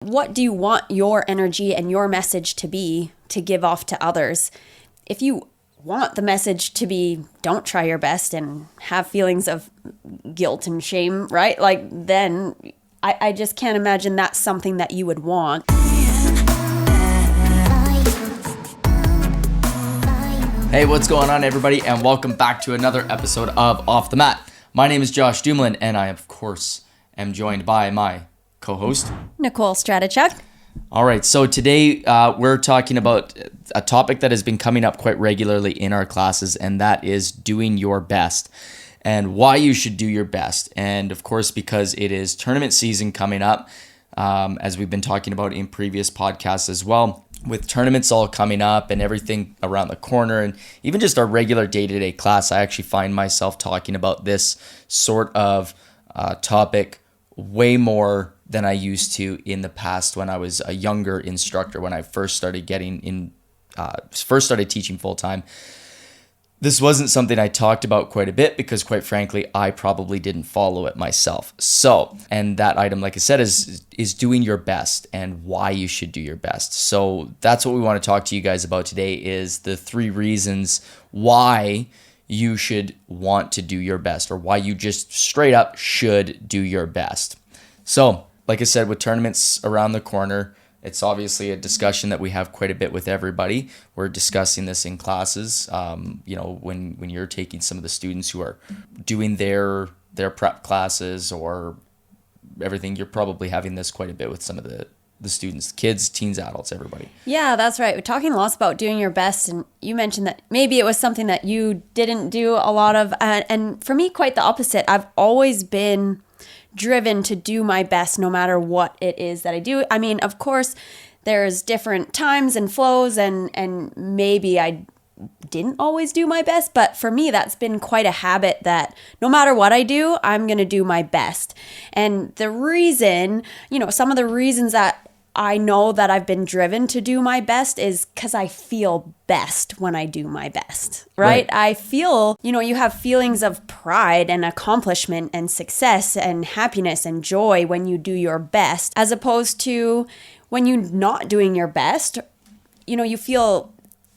What do you want your energy and your message to be to give off to others? If you want the message to be don't try your best and have feelings of guilt and shame, right? Like then I just can't imagine that's something that you would want. Hey, what's going on, everybody, and welcome back to another episode of Off the Mat. My name is Josh Dumoulin, and I, of course, am joined by my co-host, Nicole Stratichuk. All right, so today we're talking about a topic that has been coming up quite regularly in our classes, and that is doing your best and why you should do your best. And of course, because it is tournament season coming up, as we've been talking about in previous podcasts as well, with tournaments all coming up and everything around the corner, and even just our regular day-to-day class, I actually find myself talking about this sort of topic way more than I used to in the past when I was a younger instructor, when I first started teaching full-time. This wasn't something I talked about quite a bit because, quite frankly, I probably didn't follow it myself. So, and that item, like I said, is doing your best and why you should do your best. So that's what we want to talk to you guys about today, is the 3 reasons why you should want to do your best, or why you just straight up should do your best. So, like I said, with tournaments around the corner, it's obviously a discussion that we have quite a bit with everybody. We're discussing this in classes. When you're taking some of the students who are doing their prep classes or everything, you're probably having this quite a bit with some of the students, kids, teens, adults, everybody. Yeah, that's right. We're talking lots about doing your best, and you mentioned that maybe it was something that you didn't do a lot of, and for me, quite the opposite. I've always been driven to do my best no matter what it is that I do. I mean, of course, there's different times and flows, and maybe I didn't always do my best, but for me, that's been quite a habit that no matter what I do, I'm going to do my best. And the reason, some of the reasons that I know that I've been driven to do my best is because I feel best when I do my best, right? I feel, you have feelings of pride and accomplishment and success and happiness and joy when you do your best, as opposed to when you're not doing your best, you feel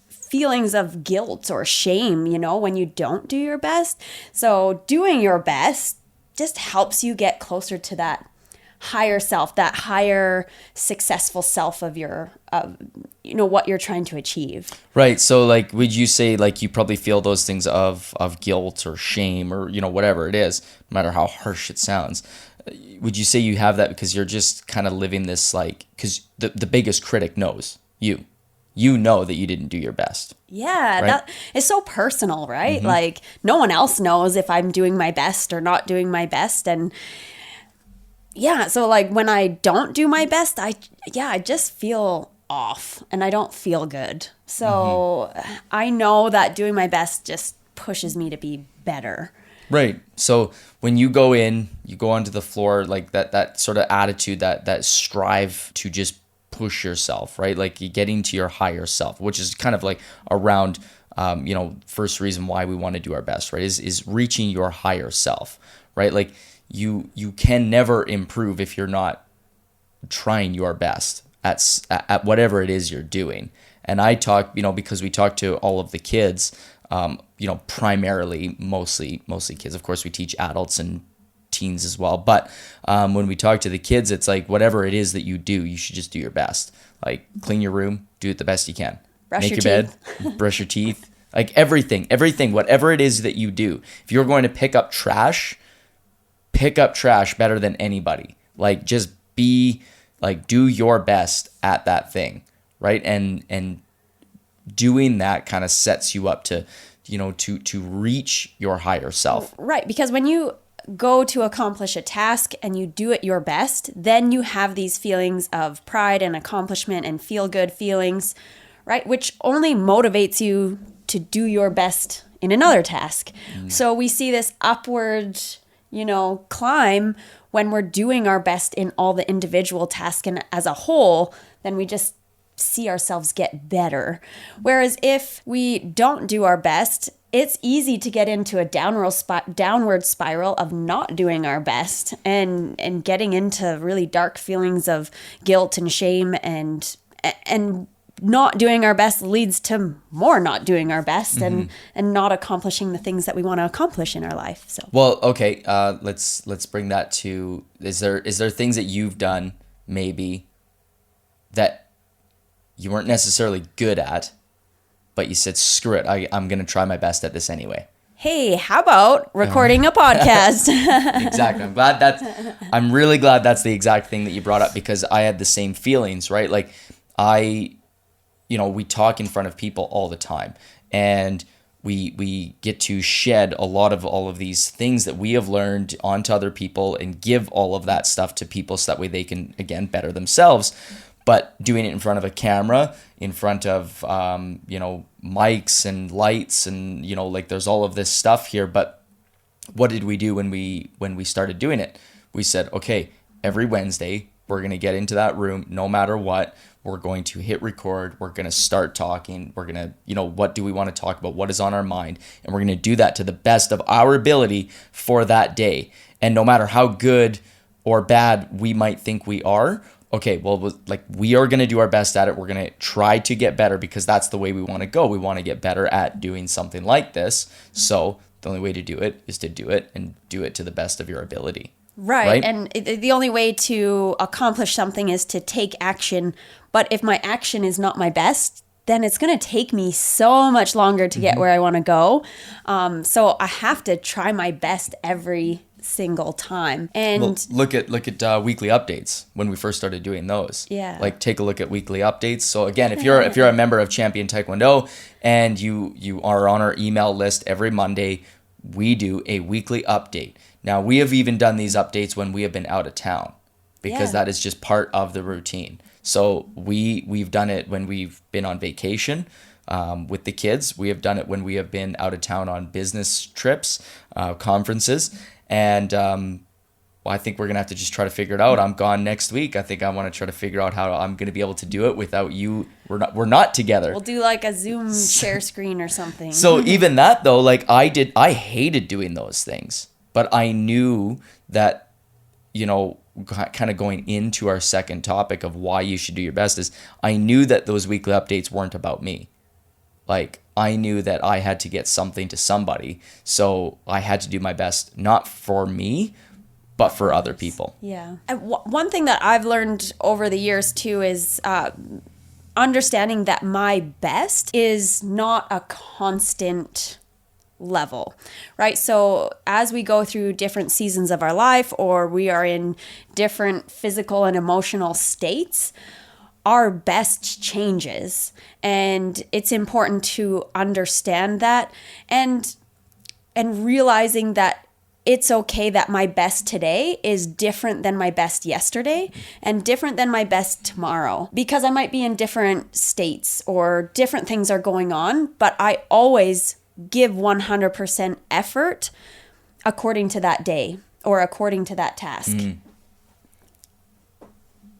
feelings of guilt or shame, when you don't do your best. So doing your best just helps you get closer to that higher self, that higher successful self of your, what you're trying to achieve. Right. So would you say you probably feel those things of guilt or shame or, whatever it is, no matter how harsh it sounds. Would you say you have that because you're just kind of living this, because the biggest critic knows you. You know that you didn't do your best. Yeah, right? That is so personal, right? Mm-hmm. No one else knows if I'm doing my best or not doing my best. And yeah, so when I don't do my best, I just feel off and I don't feel good. So I know that doing my best just pushes me to be better. Right. So when you go onto the floor, that sort of attitude, that strive to just push yourself, right? You're getting to your higher self, which is kind of around, first reason why we want to do our best, right? Is reaching your higher self, right? You can never improve if you're not trying your best at whatever it is you're doing. And I talk, because we talk to all of the kids, primarily, mostly kids. Of course, we teach adults and teens as well. But when we talk to the kids, it's whatever it is that you do, you should just do your best. Clean your room, do it the best you can. Make your bed, brush your teeth, everything, whatever it is that you do. If you're going to pick up trash better than anybody. Just be do your best at that thing, right? And doing that kind of sets you up to to reach your higher self. Right, because when you go to accomplish a task and you do it your best, then you have these feelings of pride and accomplishment and feel good feelings, right? Which only motivates you to do your best in another task. So we see this upward climb when we're doing our best in all the individual tasks, and as a whole, then we just see ourselves get better. Whereas if we don't do our best, it's easy to get into a downward spiral of not doing our best and getting into really dark feelings of guilt and shame, and not doing our best leads to more not doing our best, and not accomplishing the things that we want to accomplish in our life. So, well, okay, let's bring that to, is there things that you've done maybe that you weren't necessarily good at, but you said, screw it, I'm going to try my best at this anyway? Hey, how about recording a podcast? Exactly. I'm really glad that's the exact thing that you brought up, because I had the same feelings, right? Like we talk in front of people all the time, and we get to shed a lot of all of these things that we have learned onto other people and give all of that stuff to people so that way they can, again, better themselves. But doing it in front of a camera, in front of, mics and lights and, like there's all of this stuff here. But what did we do when we started doing it? We said, okay, every Wednesday, we're going to get into that room no matter what. We're going to hit record. We're going to start talking. We're going to, what do we want to talk about? What is on our mind? And we're going to do that to the best of our ability for that day. And no matter how good or bad we might think we are, okay, well, like, we are going to do our best at it. We're going to try to get better, because that's the way we want to go. We want to get better at doing something like this. So the only way to do it is to do it, and do it to the best of your ability. Right. And the only way to accomplish something is to take action. But if my action is not my best, then it's going to take me so much longer to get where I want to go. So I have to try my best every single time. And look at weekly updates when we first started doing those. Yeah. Like, take a look at weekly updates. So again, if you're a member of Champion Taekwondo and you are on our email list every Monday, we do a weekly update. Now, we have even done these updates when we have been out of town, because that is just part of the routine. So we've done it when we've been on vacation with the kids. We have done it when we have been out of town on business trips, conferences. And I think we're going to have to just try to figure it out. I'm gone next week. I think I want to try to figure out how I'm going to be able to do it without you. We're not together. We'll do like a Zoom share screen or something. So even that, though, like, I hated doing those things. But I knew that, kind of going into our second topic of why you should do your best, is I knew that those weekly updates weren't about me. Like, I knew that I had to get something to somebody. So I had to do my best, not for me, but for other people. Yeah. And one thing that I've learned over the years too is understanding that my best is not a constant level, right? So as we go through different seasons of our life, or we are in different physical and emotional states, our best changes. And it's important to understand that, and realizing that it's okay that my best today is different than my best yesterday and different than my best tomorrow, because I might be in different states or different things are going on, but I always give 100% effort according to that day or according to that task.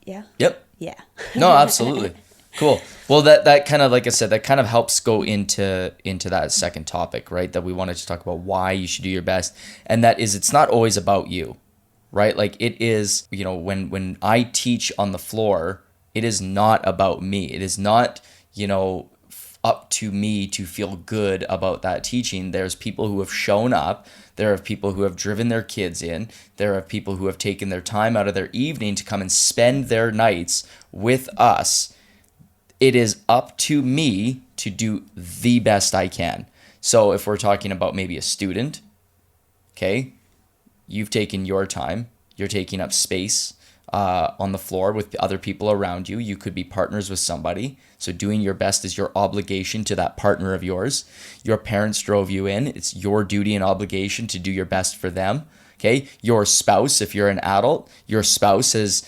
Yeah. Yep. Yeah. No, absolutely. Cool. Well, that kind of, like I said, that kind of helps go into that second topic, right? That we wanted to talk about why you should do your best. And that is, it's not always about you, right? Like, it is, when I teach on the floor, it is not about me. It is not, up to me to feel good about that teaching. There's people who have shown up. There are people who have driven their kids in. There are people who have taken their time out of their evening to come and spend their nights with us. It is up to me to do the best I can. So if we're talking about maybe a student, okay, you've taken your time. You're taking up space on the floor with other people around you. You could be partners with somebody. So doing your best is your obligation to that partner of yours. Your parents drove you in. It's your duty and obligation to do your best for them. Okay. Your spouse, if you're an adult, your spouse has,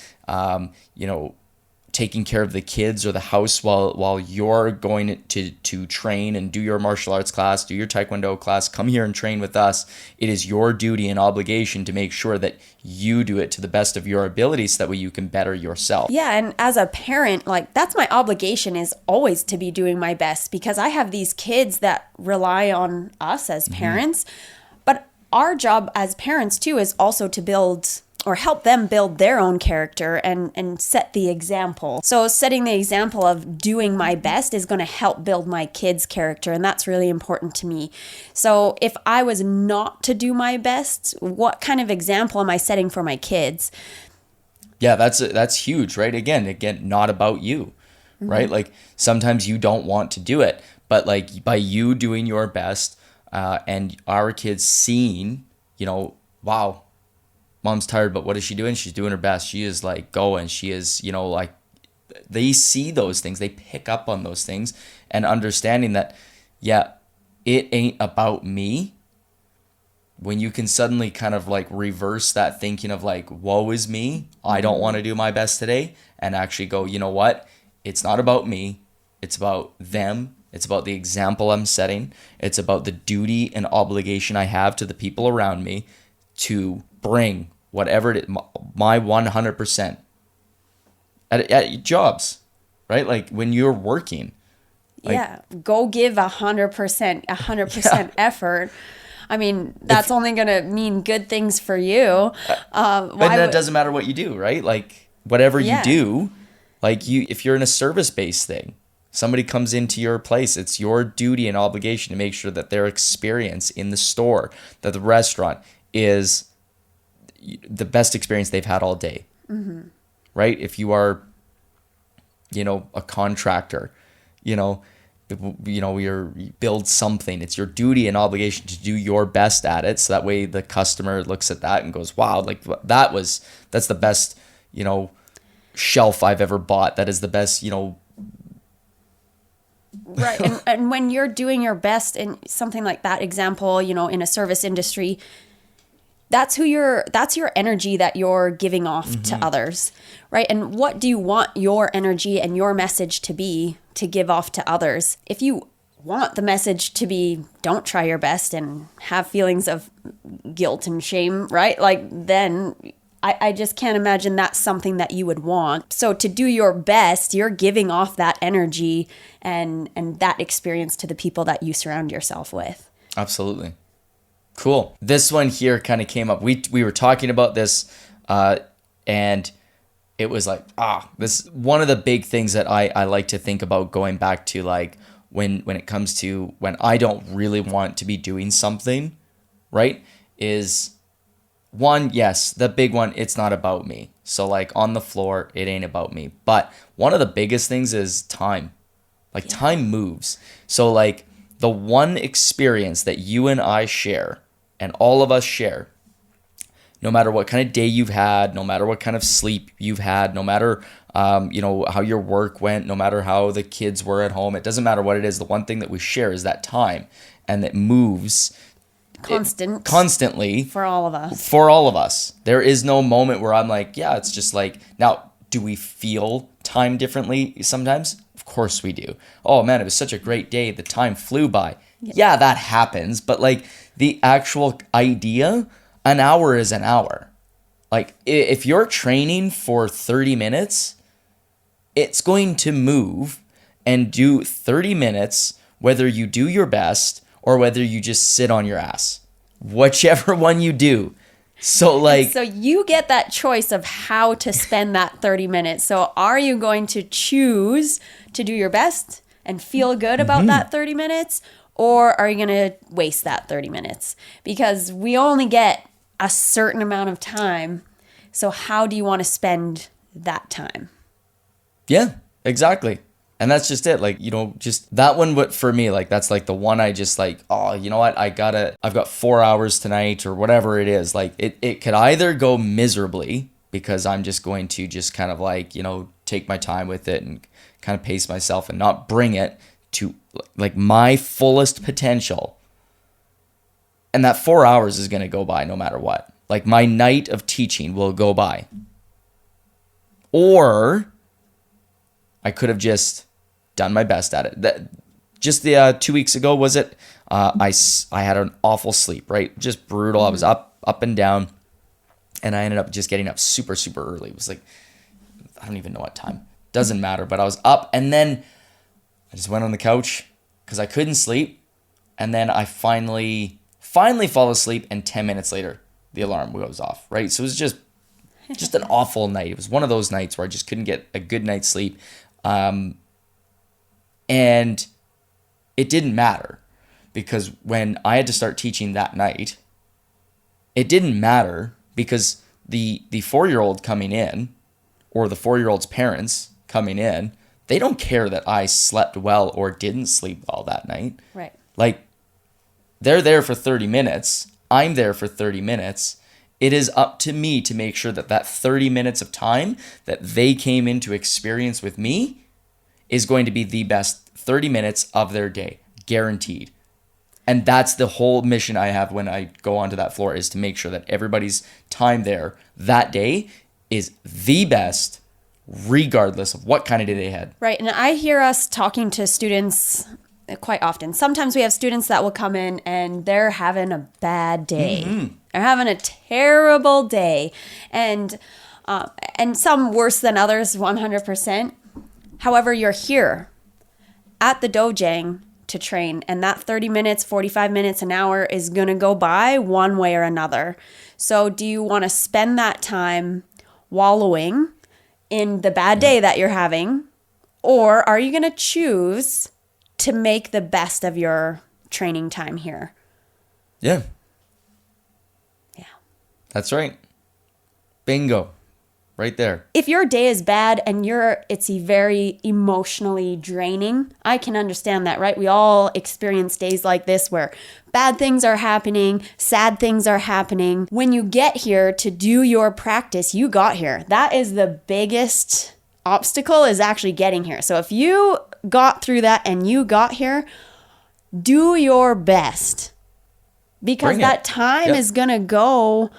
taking care of the kids or the house while you're going to train and do your martial arts class, do your Taekwondo class, come here and train with us. It is your duty and obligation to make sure that you do it to the best of your ability so that way you can better yourself. Yeah, and as a parent, like that's my obligation, is always to be doing my best, because I have these kids that rely on us as parents. But our job as parents too is also to build or help them build their own character and set the example. So setting the example of doing my best is going to help build my kids' character, and that's really important to me. So if I was not to do my best, what kind of example am I setting for my kids? Yeah, that's huge, right? Again, not about you, right? Like sometimes you don't want to do it, but like by you doing your best, and our kids seeing, wow, mom's tired, but what is she doing? She's doing her best. She is like going. She is, like they see those things. They pick up on those things, and understanding that, yeah, it ain't about me. When you can suddenly kind of like reverse that thinking of like, woe is me, I don't want to do my best today, and actually go, you know what? It's not about me. It's about them. It's about the example I'm setting. It's about the duty and obligation I have to the people around me to bring whatever it is, my 100% at jobs, right? Like when you're working. Go give 100% effort. I mean, that's only going to mean good things for you. But that doesn't matter what you do, right? Like whatever you do, like if you're in a service-based thing, somebody comes into your place, it's your duty and obligation to make sure that their experience in the store, that the restaurant is the best experience they've had all day, right? If you are, a contractor, you build something, it's your duty and obligation to do your best at it. So that way the customer looks at that and goes, wow, like that's the best, shelf I've ever bought. That is the best, Right. And when you're doing your best in something like that example, in a service industry, that's your energy that you're giving off to others, right? And what do you want your energy and your message to be to give off to others? If you want the message to be, don't try your best and have feelings of guilt and shame, right? Like then I just can't imagine that's something that you would want. So to do your best, you're giving off that energy and that experience to the people that you surround yourself with. Absolutely. Cool. This one here kind of came up. We were talking about this, and it was like, this one of the big things that I like to think about going back to, like when it comes to when I don't really want to be doing something, right? Is one, yes, the big one, it's not about me. So like on the floor, it ain't about me. But one of the biggest things is time. Like time moves. So like the one experience that you and I share, and all of us share, no matter what kind of day you've had, no matter what kind of sleep you've had, no matter how your work went, no matter how the kids were at home, it doesn't matter what it is. The one thing that we share is that time, and it moves constantly for all of us. For all of us. There is no moment where I'm like, yeah, it's just like, now, do we feel time differently sometimes? Of course we do. Oh man, it was such a great day. The time flew by. Yeah, that happens. But like the actual idea, an hour is an hour. Like if you're training for 30 minutes, it's going to move and do 30 minutes, whether you do your best or whether you just sit on your ass. Whichever one you do. So you get that choice of how to spend that 30 minutes. So are you going to choose to do your best and feel good about that 30 minutes? Or are you going to waste that 30 minutes? Because we only get a certain amount of time. So how do you want to spend that time? Yeah, exactly. And that's just it. Like, just that one, but for me, like, that's like the one I just like, oh, you know what? I've got 4 hours tonight or whatever it is. Like it could either go miserably because I'm just going to just kind of like, take my time with it and kind of pace myself and not bring it to like my fullest potential. And that 4 hours is going to go by no matter what. Like my night of teaching will go by. Or I could have just done my best at it. Just the 2 weeks ago, was it? I had an awful sleep, right? Just brutal. I was up and down, and I ended up just getting up super, super early. It was like, I don't even know what time. Doesn't matter, but I was up, and then I just went on the couch because I couldn't sleep, and then I finally fall asleep, and 10 minutes later, the alarm goes off, right? So it was just an awful night. It was one of those nights where I just couldn't get a good night's sleep, and it didn't matter, because when I had to start teaching that night, it didn't matter, because the 4-year-old coming in, or the 4-year-old's parents coming in, they don't care that I slept well or didn't sleep well that night. Right. Like, they're there for 30 minutes. I'm there for 30 minutes. It is up to me to make sure that 30 minutes of time that they came in to experience with me is going to be the best 30 minutes of their day, guaranteed. And that's the whole mission I have when I go onto that floor, is to make sure that everybody's time there that day is the best, regardless of what kind of day they had. Right. And I hear us talking to students quite often. Sometimes we have students that will come in and they're having a bad day. Mm-hmm. They're having a terrible day. And some worse than others, 100%. However, you're here at the dojang to train, and that 30 minutes, 45 minutes, an hour is going to go by one way or another. So do you want to spend that time wallowing in the bad day that you're having, or are you going to choose to make the best of your training time here? Yeah. Yeah. That's right. Bingo. Right there. If your day is bad and it's very emotionally draining, I can understand that, right? We all experience days like this where bad things are happening, sad things are happening. When you get here to do your practice, you got here. That is the biggest obstacle, is actually getting here. So if you got through that and you got here, do your best, because that time is going to go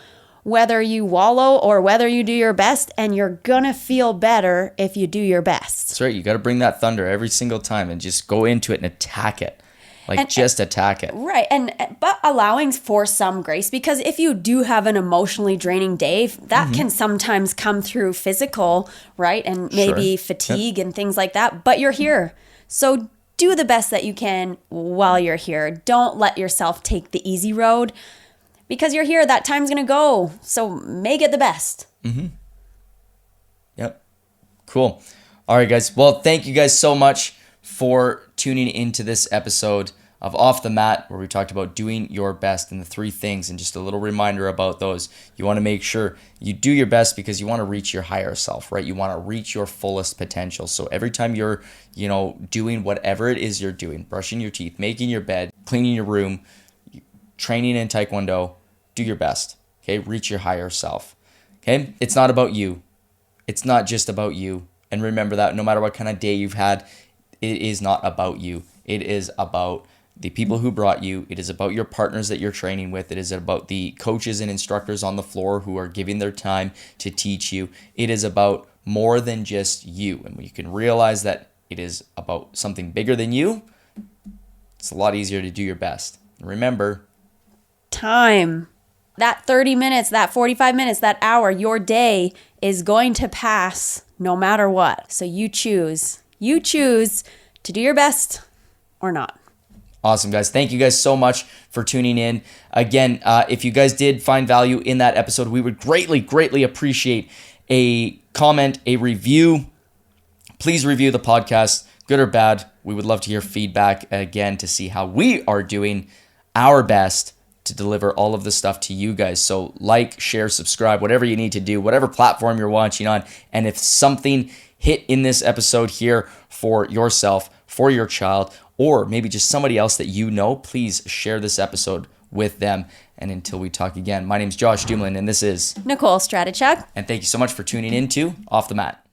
whether you wallow or whether you do your best, and you're gonna feel better if you do your best. That's right. You got to bring that thunder every single time and just go into it and attack it. Attack it. Right. But allowing for some grace, because if you do have an emotionally draining day, that can sometimes come through physical, right? And maybe fatigue and things like that. But you're here. So do the best that you can while you're here. Don't let yourself take the easy road. Because you're here, that time's going to go. So make it the best. Mm-hmm. Yep. Cool. All right, guys. Well, thank you guys so much for tuning into this episode of Off the Mat, where we talked about doing your best and the 3 things, and just a little reminder about those. You want to make sure you do your best because you want to reach your higher self, right? You want to reach your fullest potential. So every time you're, doing whatever it is you're doing, brushing your teeth, making your bed, cleaning your room, training in Taekwondo, do your best, okay? Reach your higher self, okay? It's not about you. It's not just about you. And remember that no matter what kind of day you've had, it is not about you. It is about the people who brought you. It is about your partners that you're training with. It is about the coaches and instructors on the floor who are giving their time to teach you. It is about more than just you. And when you can realize that it is about something bigger than you, it's a lot easier to do your best. And remember, time. That 30 minutes, that 45 minutes, that hour, your day is going to pass no matter what. So you choose. You choose to do your best or not. Awesome, guys. Thank you guys so much for tuning in. Again, if you guys did find value in that episode, we would greatly, greatly appreciate a comment, a review. Please review the podcast, good or bad. We would love to hear feedback, again, to see how we are doing our best to deliver all of this stuff to you guys. So like, share, subscribe, whatever you need to do, whatever platform you're watching on. And if something hit in this episode here for yourself, for your child, or maybe just somebody else that you know, please share this episode with them. And until we talk again, my name's Josh Dumlin, and this is Nicole Stratichuk. And thank you so much for tuning in to Off the Mat.